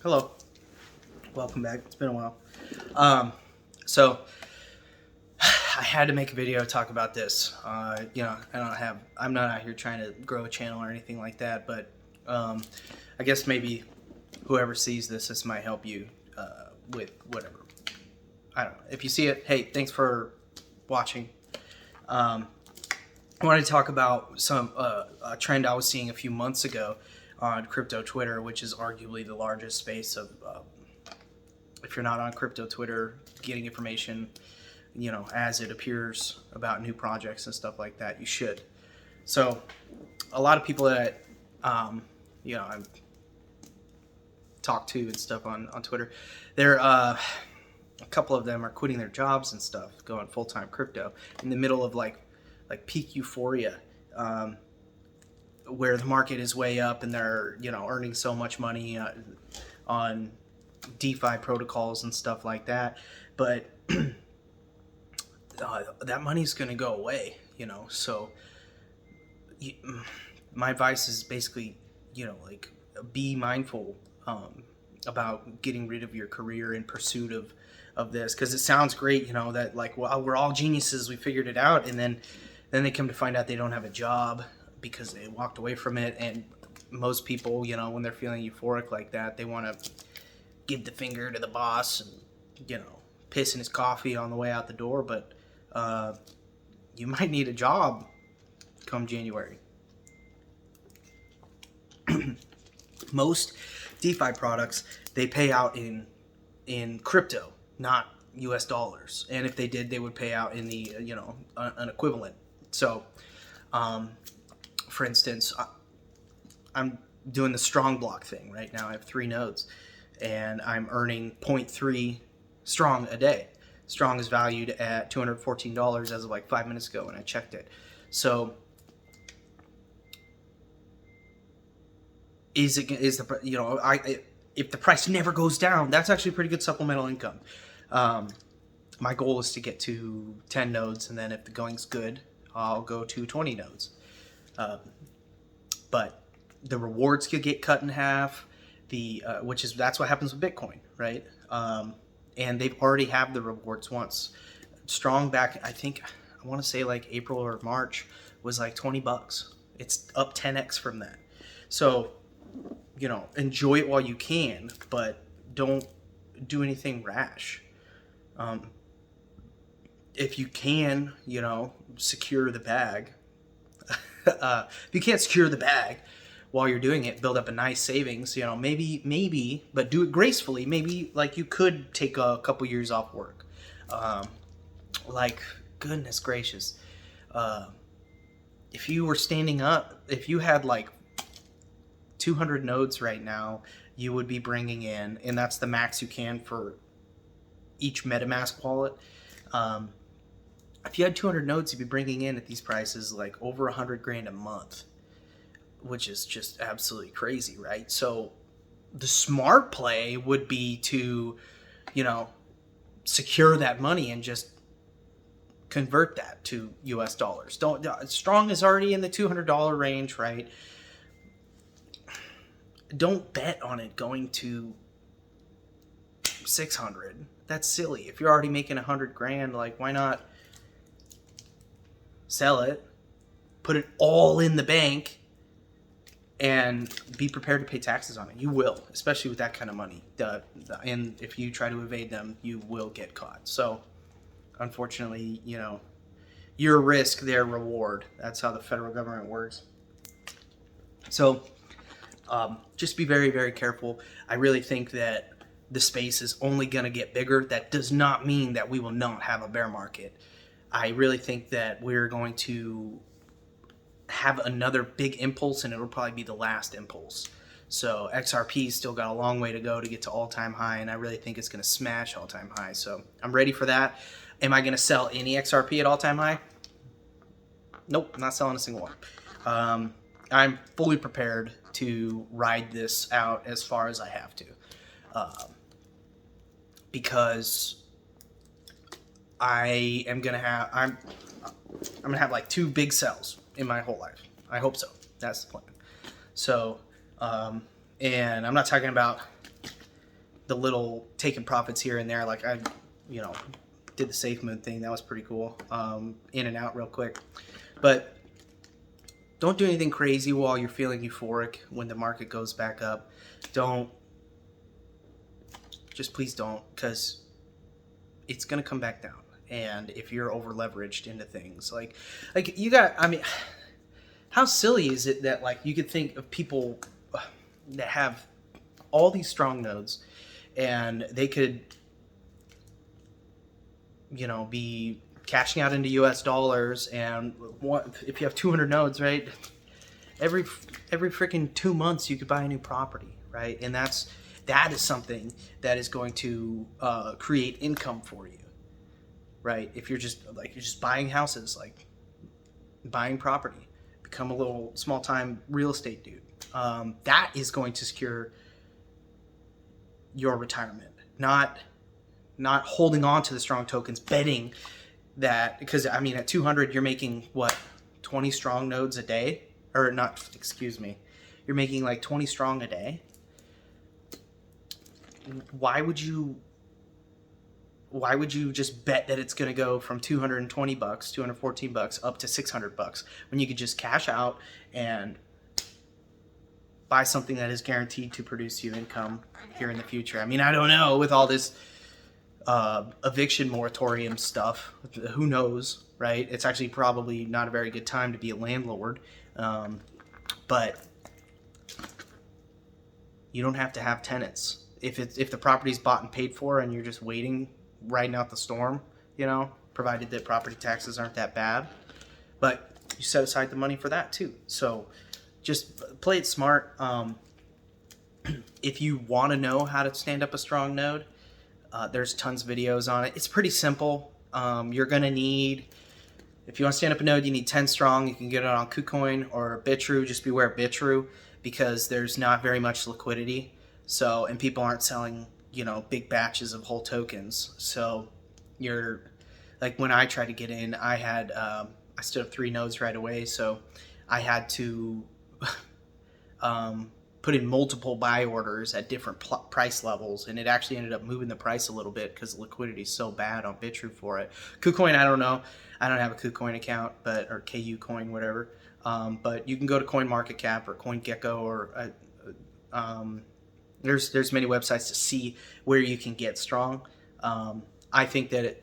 Hello, welcome back. It's been a while. So I had to make a video to talk about this. I'm not out here trying to grow a channel or anything like that, but I guess maybe whoever sees this might help you with whatever. I don't know. If you see it, hey, thanks for watching. I wanted to talk about a trend I was seeing a few months ago on crypto Twitter, which is arguably the largest space of, if you're not on crypto Twitter, getting information, as it appears about new projects and stuff like that, you should. So a lot of people that, I've talked to and stuff on Twitter, a couple of them are quitting their jobs and stuff, going full-time crypto in the middle of like peak euphoria, where the market is way up and they're earning so much money on DeFi protocols and stuff like that, but that money's going to go away, so my advice is basically be mindful about getting rid of your career in pursuit of this, because it sounds great, that we're all geniuses, we figured it out, and then they come to find out they don't have a job because they walked away from it. And most people, when they're feeling euphoric like that, they want to give the finger to the boss and piss in his coffee on the way out the door, but you might need a job come January. Most DeFi products, they pay out in crypto, not US dollars, and if they did, they would pay out in the an equivalent. So for instance, I'm doing the strong block thing right now. I have 3 nodes and I'm earning 0.3 strong a day. Strong is valued at $214 as of like 5 minutes ago when I checked it. So if the price never goes down, that's actually pretty good supplemental income. My goal is to get to 10 nodes, and then if the going's good, I'll go to 20 nodes. But the rewards could get cut in half, that's what happens with Bitcoin, right? And they've already have the rewards once. Strong back, I want to say like April or March, was like $20. It's up 10x from that. So, enjoy it while you can, but don't do anything rash. If you can, secure the bag. If you can't secure the bag while you're doing it, build up a nice savings, maybe, but do it gracefully.Maybe you could take a couple years off work. Goodness gracious. If you were standing up, if you had 200 nodes right now, you would be bringing in, and that's the max you can for each MetaMask wallet. If you had 200 nodes, you'd be bringing in at these prices over $100,000 a month, which is just absolutely crazy, right? So the smart play would be to, secure that money and just convert that to US dollars. Strong is already in the $200 range, right? Don't bet on it going to 600. That's silly. If you're already making $100,000, why not sell it, put it all in the bank, and be prepared to pay taxes on it? You will, especially with that kind of money. And if you try to evade them, you will get caught. So, unfortunately, your risk, their reward. That's how the federal government works. So, just be very, very careful. I really think that the space is only going to get bigger. That does not mean that we will not have a bear market. I really think that we're going to have another big impulse, and it'll probably be the last impulse. So XRP still got a long way to go to get to all-time high, and I really think it's going to smash all-time high. So I'm ready for that. Am I going to sell any XRP at all-time high? Nope, I'm not selling a single one. I'm fully prepared to ride this out as far as I have to, because I'm gonna have 2 big sells in my whole life. I hope so. That's the plan. So, and I'm not talking about the little taking profits here and there. Like I, you know, did the Safe Moon thing. That was pretty cool. In and out real quick. But don't do anything crazy while you're feeling euphoric when the market goes back up. Just please don't, because it's going to come back down. And if you're over leveraged into things like you got, I mean, how silly is it that like you could think of people that have all these strong nodes and they could, you know, be cashing out into US dollars, and if you have 200 nodes, right, every freaking 2 months you could buy a new property, right? And that is something that is going to create income for you, right? If you're just buying houses, like buying property, become a little small-time real estate dude. That is going to secure your retirement, not holding on to the strong tokens, betting that, because I mean at 200 you're making what, 20 strong nodes a day, or not, excuse me, you're making like 20 strong a day. Why would you just bet that it's going to go from $220, $214 up to $600 when you could just cash out and buy something that is guaranteed to produce you income here in the future? I mean, I don't know, with all this eviction moratorium stuff, who knows, right? It's actually probably not a very good time to be a landlord, but you don't have to have tenants if the property's bought and paid for and you're just waiting, riding out the storm, you know, provided that property taxes aren't that bad. But you set aside the money for that too. So just play it smart. If you want to know how to stand up a strong node, there's tons of videos on it. It's pretty simple. You're going to need, if you want to stand up a node, you need 10 strong. You can get it on KuCoin or Bitrue. Just beware of Bitrue because there's not very much liquidity. So, and people aren't selling, you know, big batches of whole tokens. So you're, like when I tried to get in, I had, I stood up 3 nodes right away. So I had to put in multiple buy orders at different price levels, and it actually ended up moving the price a little bit because the liquidity is so bad on Bitrue for it. KuCoin, I don't know. I don't have a KuCoin account, or KuCoin, whatever. But you can go to CoinMarketCap or CoinGecko, or there's many websites to see where you can get strong. I think that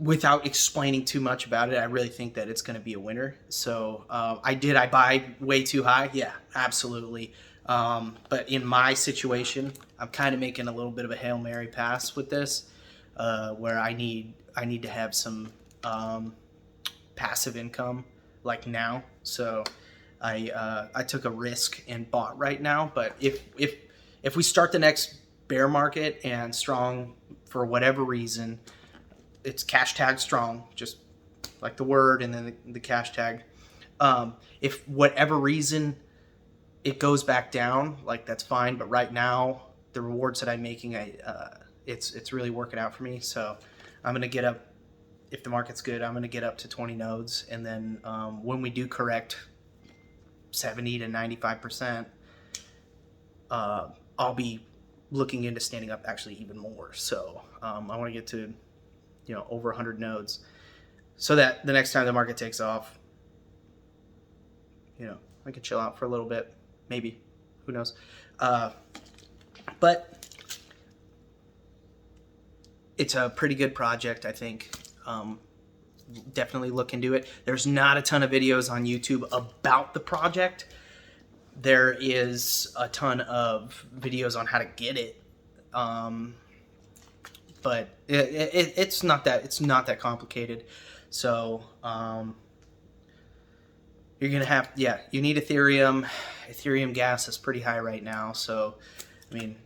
without explaining too much about it, I really think that it's going to be a winner. So I buy way too high? Yeah, absolutely. But in my situation, I'm kind of making a little bit of a Hail Mary pass with this, where I need to have some passive income like now. So I took a risk and bought right now. But if we start the next bear market and strong for whatever reason, it's cash tag strong, just like the word and then the cash tag. If whatever reason it goes back down, like that's fine. But right now, the rewards that I'm making, it's really working out for me. So I'm gonna get up, if the market's good, I'm gonna get up to 20 nodes, and then when we do correct 70 to 95%, I'll be looking into standing up actually even more. So I want to get to, you know, over 100 nodes, so that the next time the market takes off, you know, I can chill out for a little bit, maybe, who knows. But it's a pretty good project, I think. Definitely look into it. There's not a ton of videos on YouTube about the project. There is a ton of videos on how to get it. But it's not that complicated. So you're gonna have, you need Ethereum. Ethereum gas is pretty high right now. So I mean,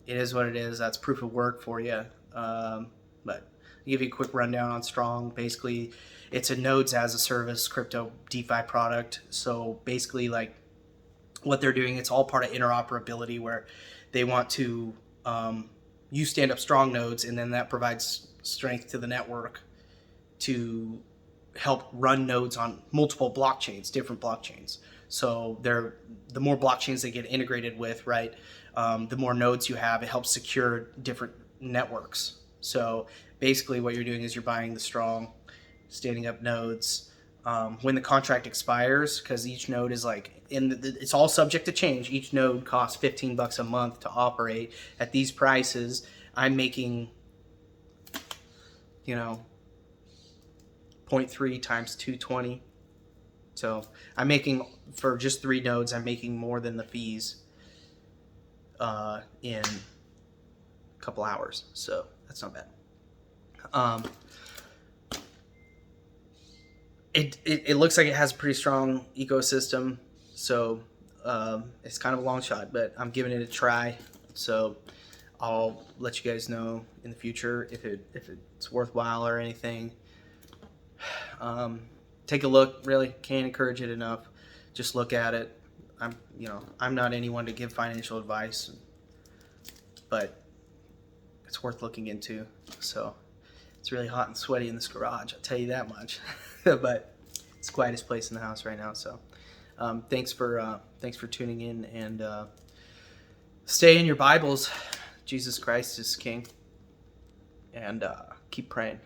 it is what it is. That's proof of work for you. But I'll give you a quick rundown on Strong. Basically, it's a nodes as a service crypto DeFi product. So basically, like what they're doing, it's all part of interoperability, where they want to you stand up strong nodes, and then that provides strength to the network to help run nodes on multiple blockchains, different blockchains. So the more blockchains they get integrated with, right, the more nodes you have. It helps secure different networks. So basically what you're doing is you're buying the strong, standing up nodes. When the contract expires, because each node is like, it's all subject to change. Each node costs $15 a month to operate. At these prices, I'm making, 0.3 times 220. So I'm making, for just 3 nodes, I'm making more than the fees in a couple hours. So that's not bad. It looks like it has a pretty strong ecosystem. So it's kind of a long shot, but I'm giving it a try. So I'll let you guys know in the future if it's worthwhile or anything. Take a look. Really can't encourage it enough. Just look at it. I'm not anyone to give financial advice, but it's worth looking into. So it's really hot and sweaty in this garage, I'll tell you that much. But it's the quietest place in the house right now. So thanks for tuning in, and stay in your Bibles. Jesus Christ is King, and keep praying.